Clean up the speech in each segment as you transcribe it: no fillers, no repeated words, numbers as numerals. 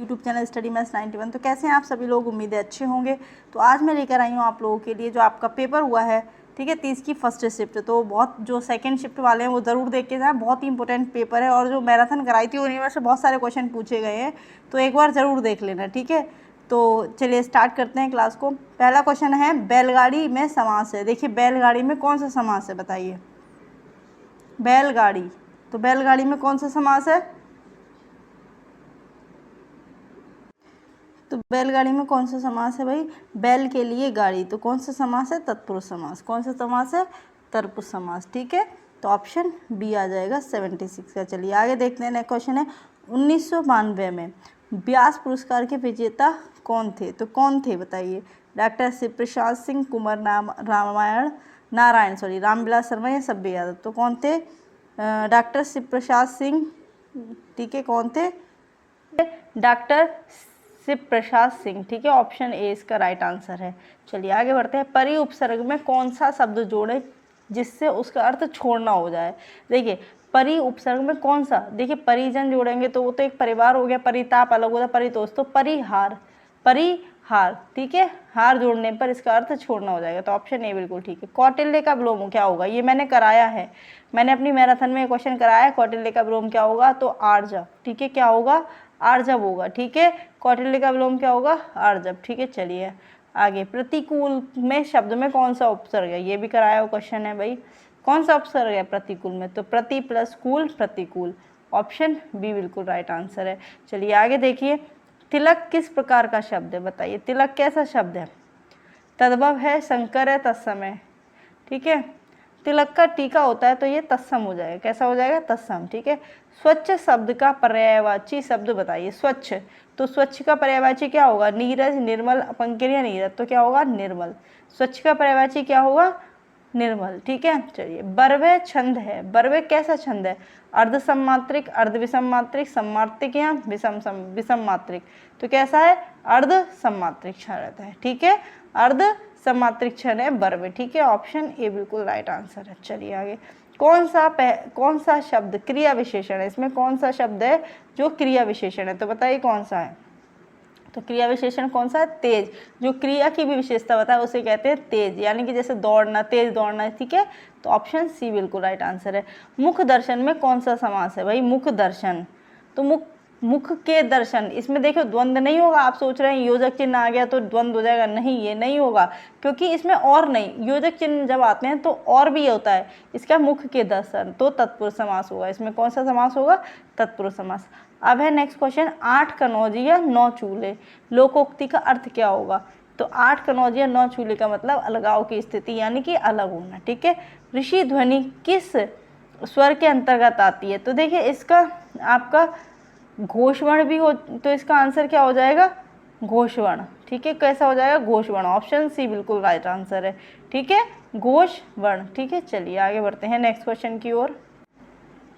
YouTube channel study maths 91। तो कैसे हैं आप सभी लोग, उम्मीद है अच्छे होंगे। तो आज मैं लेकर आई हूँ आप लोगों के लिए जो आपका पेपर हुआ है, ठीक है, 30 की फर्स्ट शिफ्ट। तो बहुत जो सेकंड शिफ्ट वाले हैं वो ज़रूर देख के जाएं, बहुत ही इंपॉर्टेंट पेपर है। और जो मैराथन कराई थी उन्हीं में से बहुत सारे क्वेश्चन पूछे गए हैं, तो एक बार ज़रूर देख लेना, ठीक है। तो चलिए स्टार्ट करते हैं क्लास को। पहला क्वेश्चन है, बैलगाड़ी में समास है। देखिए बैलगाड़ी में कौन सा समास है बताइए। बैलगाड़ी, तो बैलगाड़ी में कौन सा समास है? तो बैलगाड़ी में कौन सा समास है भाई? बैल के लिए गाड़ी, तो कौन सा समास है? तत्पुरुष समास। कौन सा समास है? तत्पुरुष समास, ठीक है। तो ऑप्शन बी आ जाएगा 76 का। चलिए आगे देखते हैं। नेक्स्ट क्वेश्चन है, 1992 में व्यास पुरस्कार के विजेता कौन थे? तो कौन थे बताइए। डॉक्टर शिव प्रसाद सिंह, कुंवर रामविलास शर्मा या सब्बे यादव। तो कौन थे? डॉक्टर शिव प्रसाद सिंह, ठीक है। कौन थे? डॉक्टर शिव प्रसाद सिंह, ठीक है। ऑप्शन ए इसका राइट आंसर है। चलिए आगे बढ़ते हैं। परि उपसर्ग में कौन सा शब्द जोड़े जिससे उसका अर्थ छोड़ना हो जाए? देखिए परि उपसर्ग में कौन सा, देखिए परिजन जोड़ेंगे तो वो तो एक परिवार हो गया, परिताप अलग होता है, परितोष तो परिहार, परिहार, ठीक है। हार जोड़ने पर इसका अर्थ छोड़ना हो जाएगा, तो ऑप्शन ए बिल्कुल ठीक है। कौटिल्य का विलोम क्या होगा? ये मैंने कराया है, मैंने अपनी मैराथन में क्वेश्चन कराया है। कौटिल्य का विलोम क्या होगा? तो आर्जव, ठीक है। क्या होगा? आर्जव होगा, ठीक है। कौटिल्य का विलोम क्या होगा? आर्जव, ठीक है। चलिए आगे, प्रतिकूल में शब्द में कौन सा उपसर्ग है? ये भी कराया हुआ क्वेश्चन है भाई। कौन सा उपसर्ग है प्रतिकूल में? तो प्रति प्लस कूल, प्रतिकूल। ऑप्शन बी बिल्कुल राइट आंसर है। चलिए आगे देखिए, तिलक किस प्रकार का शब्द है बताइए। तिलक कैसा शब्द है? तद्भव है, संकर है, तत्सम है, ठीक है। तिलक का टीका होता है तो ये तत्सम हो जाएगा। कैसा हो जाएगा? तत्सम, ठीक है। स्वच्छ शब्द का पर्यायवाची शब्द बताइए। स्वच्छ, तो स्वच्छ का पर्यायवाची क्या होगा? नीरज, निर्मल, पंकिल या नीरज, तो क्या होगा? निर्मल। स्वच्छ का पर्यायवाची क्या होगा? निर्मल, ठीक है। चलिए, बर्वे छंद है। बर्वे कैसा छंद है? अर्ध सम्मात्रिक, अर्ध विषम मात्रिक, सम्मात्रिक या विषम मात्रिक। तो कैसा है? अर्ध सम्मात्रिक छंद रहता है, ठीक है। अर्ध सम्मात्रिक छंद है बर्वे, ठीक है। ऑप्शन ए बिल्कुल राइट आंसर है। चलिए आगे, कौन सा शब्द क्रिया विशेषण है? इसमें कौन सा शब्द है जो क्रिया विशेषण है? तो बताइए कौन सा है। तो क्रिया विशेषण कौन सा है? तेज। जो क्रिया की भी विशेषता बताए उसे कहते हैं तेज, यानी कि जैसे दौड़ना, तेज दौड़ना, ठीक है। तो ऑप्शन सी बिल्कुल राइट आंसर है। मुख दर्शन में कौन सा समास है भाई? मुख दर्शन, तो मुख के दर्शन, इसमें देखो द्वंद नहीं होगा। आप सोच रहे हैं योजक चिन्ह आ गया तो द्वंद हो जाएगा, नहीं, ये नहीं होगा, क्योंकि इसमें और नहीं, योजक चिन्ह जब आते हैं तो और भी होता है। इसका मुख के दर्शन तो तत्पुरुष समास होगा। इसमें कौन सा समास होगा? तत्पुरुष समास। अब है नेक्स्ट क्वेश्चन, 8 कनौजी या 9 चूल्हे, लोकोक्ति का अर्थ क्या होगा? तो 8 कनौजी या 9 चूल्हे का मतलब अलगाव की स्थिति, यानी कि अलग होना, ठीक है। ऋषि ध्वनि किस स्वर के अंतर्गत आती है? तो देखिए इसका आपका घोषवर्ण भी हो, तो इसका आंसर क्या हो जाएगा? घोषवर्ण, ठीक है। कैसा हो जाएगा? घोषवर्ण। ऑप्शन सी बिल्कुल राइट आंसर है, ठीक है, घोषवर्ण, ठीक है। चलिए आगे बढ़ते हैं नेक्स्ट क्वेश्चन की ओर।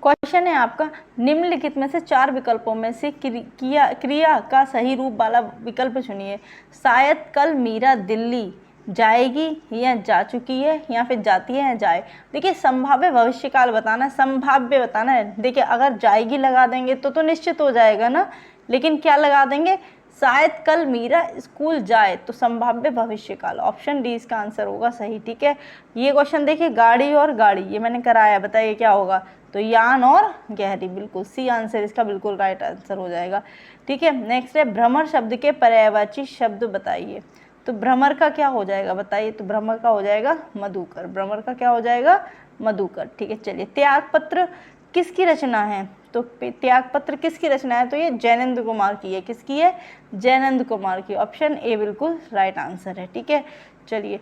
क्वेश्चन है आपका, निम्नलिखित में से 4 विकल्पों में से क्रिया का सही रूप वाला विकल्प चुनिए। शायद कल मीरा दिल्ली जाएगी या जा चुकी है, या फिर जाती है या जाए। देखिए संभाव्य भविष्यकाल बताना है, संभाव्य बताना है। देखिए अगर जाएगी लगा देंगे तो निश्चित हो जाएगा ना, लेकिन क्या लगा देंगे? शायद कल मीरा स्कूल जाए, तो संभाव्य भविष्यकाल। ऑप्शन डी इसका आंसर होगा सही, ठीक है। ये क्वेश्चन देखिए, गाड़ी और गाड़ी, ये मैंने कराया, बताइए क्या होगा? तो यान और गहरी, बिल्कुल सी आंसर इसका बिल्कुल राइट आंसर हो जाएगा, ठीक है। नेक्स्ट है, भ्रमर शब्द के पर्यायवाची शब्द बताइए। तो भ्रमर का क्या हो जाएगा बताइए? तो भ्रमर का हो जाएगा मधुकर। भ्रमर का क्या हो जाएगा? मधुकर, ठीक है। चलिए, त्यागपत्र किसकी रचना है? तो त्यागपत्र किसकी रचना है? तो ये जैनेन्द्र कुमार की है। किसकी है? जैनेन्द्र कुमार की। ऑप्शन ए बिल्कुल राइट आंसर है, ठीक है। चलिए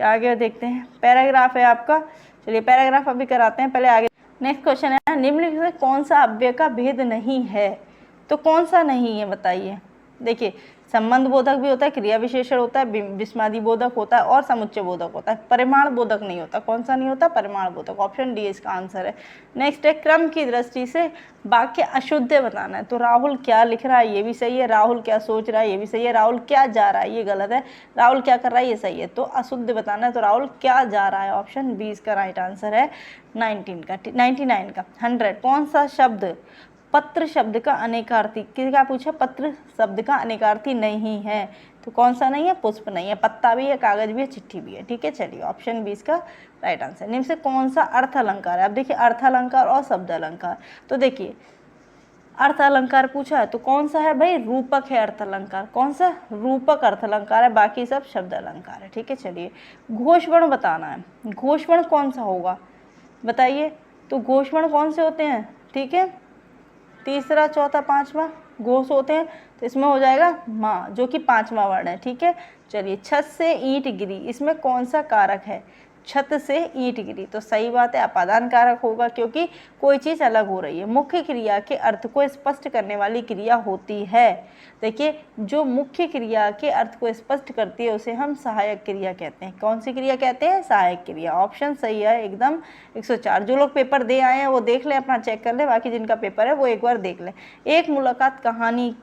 आगे देखते हैं, पैराग्राफ है आपका। चलिए पैराग्राफ अभी कराते हैं, पहले आगे। नेक्स्ट क्वेश्चन है, निम्नलिखित में कौन सा अव्यय का भेद नहीं है? तो कौन सा नहीं है बताइए। देखिए संबंध बोधक भी होता है, क्रिया विशेषण होता है, विस्मादी बोधक होता है और समुच्चय बोधक होता है। परिमाण बोधक नहीं होता। कौन सा नहीं होता? परिमाण बोधक। ऑप्शन डी इसका आंसर है। नेक्स्ट है, क्रम की दृष्टि से वाक्य अशुद्ध बताना है। तो राहुल क्या लिख रहा है, ये भी सही है। राहुल क्या सोच रहा है, ये भी सही है। राहुल क्या जा रहा है, ये गलत है। राहुल क्या कर रहा है, ये सही है। तो अशुद्ध बताना है, तो राहुल क्या जा रहा है। ऑप्शन बी इसका राइट आंसर है 99 का 100। कौन सा शब्द पत्र शब्द का अनेकार्थी, क्या पूछा, पत्र शब्द का अनेकार्थी नहीं है, तो कौन सा नहीं है, पुष्प नहीं है, पत्ता भी है, कागज भी है, चिट्ठी भी है, ठीक है। चलिए ऑप्शन बी इसका राइट आंसर। निम्न से कौन सा अर्थ अलंकार है, अब देखिए अर्थ अलंकार और शब्द अलंकार, तो देखिए अर्थ अलंकार पूछा है तो कौन सा है भाई, रूपक है अर्थ अलंकार, कौन सा, रूपक अर्थ अलंकार है, बाकी सब शब्द अलंकार है, ठीक है। चलिए घोषवर्ण बताना है, घोषवर्ण कौन सा होगा बताइए, तो घोषवर्ण कौन से होते हैं, ठीक है, तीसरा चौथा पांचवा घोष होते हैं, तो इसमें हो जाएगा माँ, जो कि पांचवा वर्ण है, ठीक है। चलिए छत से ईंट गिरी, इसमें कौन सा कारक है, छत से ईंट गिरी, तो सही बात है अपादान कारक होगा, क्योंकि कोई चीज़ अलग हो रही है। मुख्य क्रिया के अर्थ को स्पष्ट करने वाली क्रिया होती है, देखिए जो मुख्य क्रिया के अर्थ को स्पष्ट करती है उसे हम सहायक क्रिया कहते हैं। कौन सी क्रिया कहते हैं, सहायक क्रिया। ऑप्शन सही है एकदम 104। जो लोग पेपर दे आए हैं वो देख लें, अपना चेक कर ले, बाकी जिनका पेपर है वो एक बार देख लें। एक मुलाकात कहानी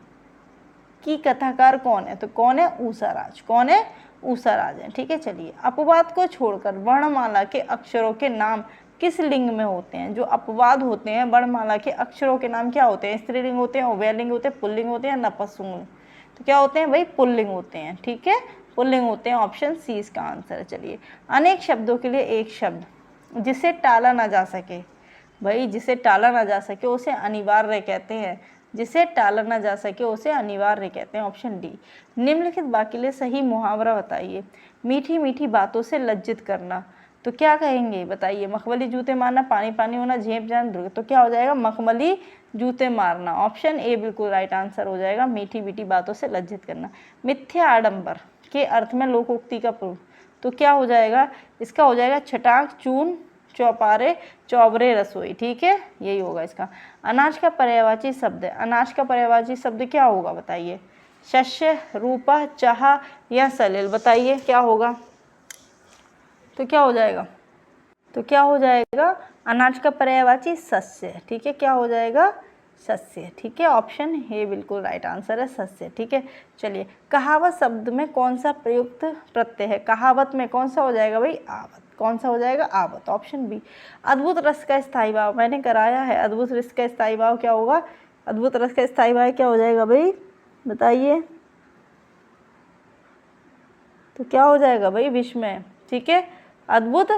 की कथाकार कौन है, तो कौन है, ऊषाराज, कौन है, ऊषाराज है, ठीक है। चलिए अपवाद को छोड़कर वर्णमाला के अक्षरों के नाम किस लिंग में होते हैं, जो अपवाद होते हैं वर्णमाला के अक्षरों के नाम क्या होते हैं, स्त्रीलिंग होते हैं, उभयलिंग होते हैं, पुल्लिंग होते हैं, नपुंसकलिंग, तो क्या होते हैं भाई, पुल्लिंग होते हैं, ठीक है, पुल्लिंग होते हैं, ऑप्शन सी इसका आंसर है। चलिए अनेक शब्दों के लिए एक शब्द जिसे टाला ना जा सके, भाई जिसे टाला ना जा सके उसे अनिवार्य कहते हैं, जिसे टाला ना जा सके उसे अनिवार्य कहते हैं, ऑप्शन डी। निम्नलिखित वाक्य के लिए सही मुहावरा बताइए। मीठी मीठी बातों से लज्जित करना, तो क्या कहेंगे बताइए, मखमली जूते मारना, पानी पानी होना, झेप जान दुर्ग, तो क्या हो जाएगा, मखमली जूते मारना, ऑप्शन ए बिल्कुल राइट आंसर हो जाएगा, मीठी मीठी बातों से लज्जित करना। मिथ्या आडंबर के अर्थ में लोकोक्ति का प्रयोग, तो क्या हो जाएगा, इसका हो जाएगा छटाक चून चौपारे चौबरे रसोई, ठीक है, यही होगा इसका। अनाज का पर्यायवाची शब्द है, अनाज का पर्यायवाची शब्द क्या होगा बताइए, शस्य, रूपा, चाह या सलिल, बताइए क्या होगा, तो क्या हो जाएगा, तो क्या हो जाएगा, अनाज का पर्यायवाची सस्य, ठीक है, क्या हो जाएगा, सस्य, ठीक है, ऑप्शन ए बिल्कुल राइट आंसर है, सस्य, ठीक है। चलिए कहावत शब्द में कौन सा प्रयुक्त प्रत्यय है, कहावत में कौन सा हो जाएगा भाई, आवत, कौन सा हो जाएगा, आवत, ऑप्शन बी। अद्भुत रस का स्थायी भाव मैंने कराया है, अद्भुत रस का स्थायी भाव क्या होगा, अद्भुत रस का स्थायी भाव क्या हो जाएगा भाई बताइए, तो क्या हो जाएगा भाई, विस्मय, ठीक है, अद्भुत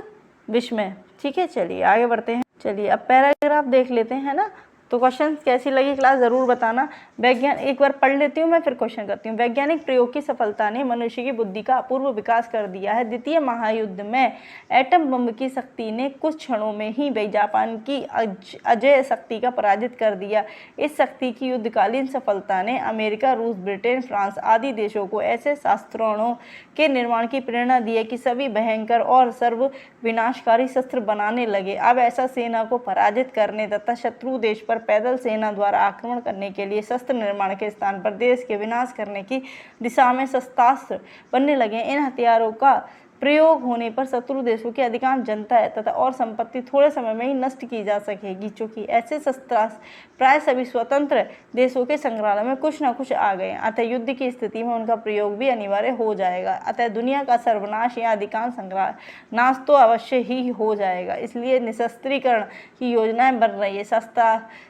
विस्मय, ठीक है। चलिए आगे बढ़ते हैं। चलिए अब पैराग्राफ देख लेते हैं ना, तो क्वेश्चन कैसी लगी क्लास ज़रूर बताना। एक बार पढ़ लेती हूँ मैं, फिर क्वेश्चन करती हूँ। वैज्ञानिक प्रयोग की सफलता ने मनुष्य की बुद्धि का अपूर्व विकास कर दिया है। द्वितीय महायुद्ध में एटम बम की शक्ति ने कुछ क्षणों में ही जापान की अजय शक्ति का पराजित कर दिया। इस शक्ति की युद्धकालीन सफलता ने अमेरिका, रूस, ब्रिटेन, फ्रांस आदि देशों को ऐसे शास्त्रों के निर्माण की प्रेरणा दी है कि सभी भयंकर और सर्व विनाशकारी शस्त्र बनाने लगे। अब ऐसा सेना को पराजित करने तथा शत्रु देश पर पैदल सेना द्वारा आक्रमण करने के लिए शस्त्र निर्माण के स्थान पर देश के विनाश करने की दिशा में शस्त्रास्त्र बनने लगे। इन हथियारों का प्रयोग होने पर शत्रु देशों की अधिकांश जनता है तथा और संपत्ति थोड़े समय में ही नष्ट की जा सकेगी। चूंकि ऐसे शस्त्रास्त्र प्राय सभी स्वतंत्र देशों के संग्रहालय में कुछ न कुछ आ गए, अतः युद्ध की स्थिति में उनका प्रयोग भी अनिवार्य हो जाएगा। अतः दुनिया का सर्वनाश या अधिकांश संग्रह नाश तो अवश्य ही हो जाएगा। इसलिए निशस्त्रीकरण की योजनाएं बन रही है।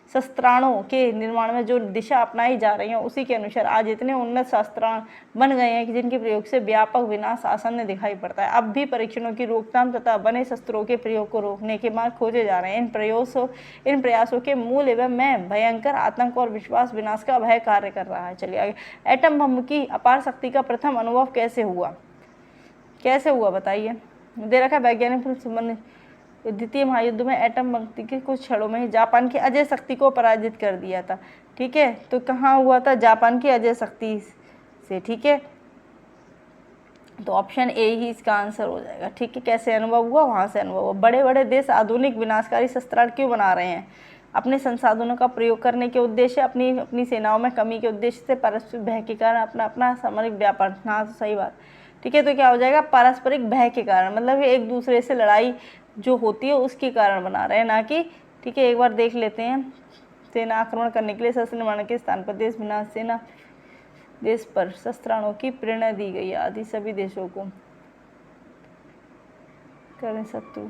शस्त्राणों के निर्माण में जो दिशा अपनाई जा रही है उसी के अनुसार आज इतने उन्नत शस्त्राण बन गए हैं कि जिनके प्रयोग से व्यापक विनाश आसन्न दिखाई पड़ता है। अब भी परीक्षणों की रोकथाम तथा बने शस्त्रों के प्रयोग को रोकने के मार्ग खोजे जा रहे हैं। इन प्रयासों के मूल एवं में भयंकर आतंक और विश्वास विनाश का भय कार्य कर रहा है। चलिए आगे। एटम बम की अपार शक्ति का प्रथम अनुभव कैसे हुआ बताइए। दे रखा वैज्ञानिक द्वितीय महायुद्ध में एटम बम के कुछ क्षणों में ही जापान की अजय शक्ति को पराजित कर दिया था। ठीक है, तो कहाँ हुआ था, जापान की अजय शक्ति से। ठीक है, तो ऑप्शन ए ही इसका आंसर हो जाएगा। ठीक है, कैसे अनुभव हुआ, वहाँ से अनुभव हुआ। बड़े बड़े देश आधुनिक विनाशकारी शस्त्रास्त्र क्यों बना रहे हैं? अपने संसाधनों का प्रयोग करने के उद्देश्य, अपनी सेनाओं में कमी के उद्देश्य से, पारस्परिक भय के कारण, अपना सामरिक व्यापार। हाँ, सही बात। ठीक है, तो क्या हो जाएगा, पारस्परिक भय के कारण, मतलब एक दूसरे से लड़ाई जो होती है उसके कारण बना रहे हैं, ना कि। ठीक है, एक बार देख लेते हैं। सेना आक्रमण करने के लिए शस्त्र निर्माण के स्थान पर देश विनाश, सेना देश पर शस्त्राणों की प्रेरणा दी गई आदि सभी देशों को करें शत्रु।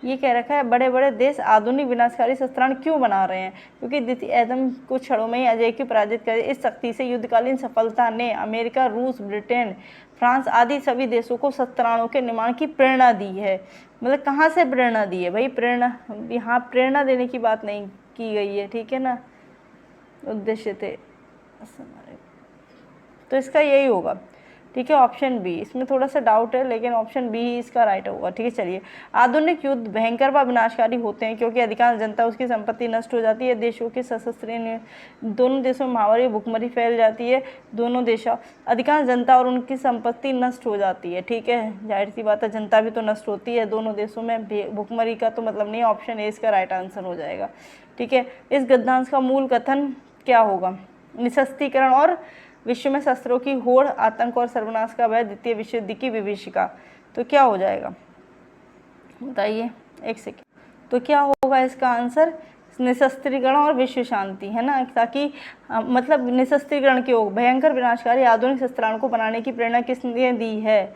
ये कह रखा है बड़े बड़े देश आधुनिक विनाशकारी शस्त्रास्त्र क्यों बना रहे हैं? क्योंकि द्वितीय एटम कुछ क्षणों में ही अजय की पराजित कर इस शक्ति से युद्धकालीन सफलता ने अमेरिका, रूस, ब्रिटेन, फ्रांस आदि सभी देशों को शस्त्रास्त्रों के निर्माण की प्रेरणा दी है। मतलब कहाँ से प्रेरणा दी है भाई? प्रेरणा यहाँ प्रेरणा देने की बात नहीं की गई है, ठीक है ना। उद्देश्य थे, तो इसका यही होगा, ठीक है, ऑप्शन बी। इसमें थोड़ा सा डाउट है लेकिन ऑप्शन बी ही इसका राइट होगा, ठीक है। चलिए, आधुनिक युद्ध भयंकर व विनाशकारी होते हैं क्योंकि अधिकांश जनता उसकी संपत्ति नष्ट हो जाती है। देशों के सशस्त्र दोनों देशों में महामारी भुखमरी फैल जाती है। दोनों देशों अधिकांश जनता और उनकी संपत्ति नष्ट हो जाती है, ठीक है। जाहिर सी बात है, जनता भी तो नष्ट होती है दोनों देशों में। भुखमरी का तो मतलब नहीं, ऑप्शन ए इसका राइट आंसर हो जाएगा, ठीक है। इस गद्यांश का मूल कथन क्या होगा? निशस्त्रीकरण और विश्व में शस्त्रों की होड़, आतंक और सर्वनाश का भय, द्वितीय विश्व युद्ध की विभीषिका। तो क्या हो जाएगा बताइए, एक सेकेंड। तो क्या होगा इसका आंसर? निशस्त्रीकरण और विश्व शांति, है ना। ताकि मतलब निशस्त्रीकरण की ओर भयंकर विनाशकारी आधुनिक शस्त्रास्त्रों को बनाने की प्रेरणा किसने दी है?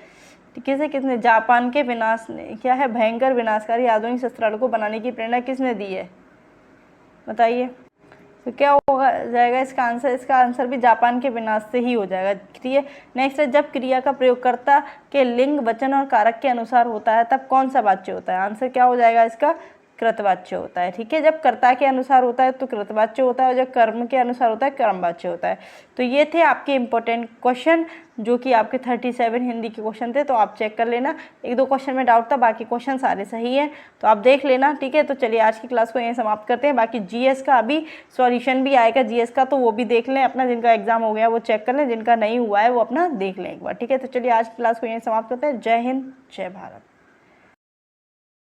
किसने? जापान के विनाश ने। क्या है? भयंकर विनाशकारी आधुनिक शस्त्रास्त्रों को बनाने की प्रेरणा किसने दी है बताइए। तो क्या होगा जाएगा इसका आंसर? इसका आंसर भी जापान के विनाश से ही हो जाएगा, ठीक है। नेक्स्ट है, जब क्रिया का प्रयोगकर्ता के लिंग, वचन और कारक के अनुसार होता है तब कौन सा वाच्य होता है? आंसर क्या हो जाएगा इसका? कृतवाच्य होता है, ठीक है। जब कर्ता के अनुसार होता है तो कृतवाच्य होता है और जब कर्म के अनुसार होता है कर्मवाच्य होता है। तो ये थे आपके इंपॉर्टेंट क्वेश्चन जो कि आपके 37 हिंदी के क्वेश्चन थे, तो आप चेक कर लेना। एक दो क्वेश्चन में डाउट था, बाकी क्वेश्चन सारे सही हैं, तो आप देख लेना, ठीक है। तो चलिए आज की क्लास को यहीं समाप्त करते हैं। बाकी जीएस का अभी सॉल्यूशन भी आएगा जीएस का, तो वो भी देख लें अपना। जिनका एग्जाम हो गया वो चेक कर लें, जिनका नहीं हुआ है वो अपना देख लें एक बार, ठीक है। तो चलिए आज की क्लास को यहीं समाप्त करते हैं। जय हिंद, जय भारत।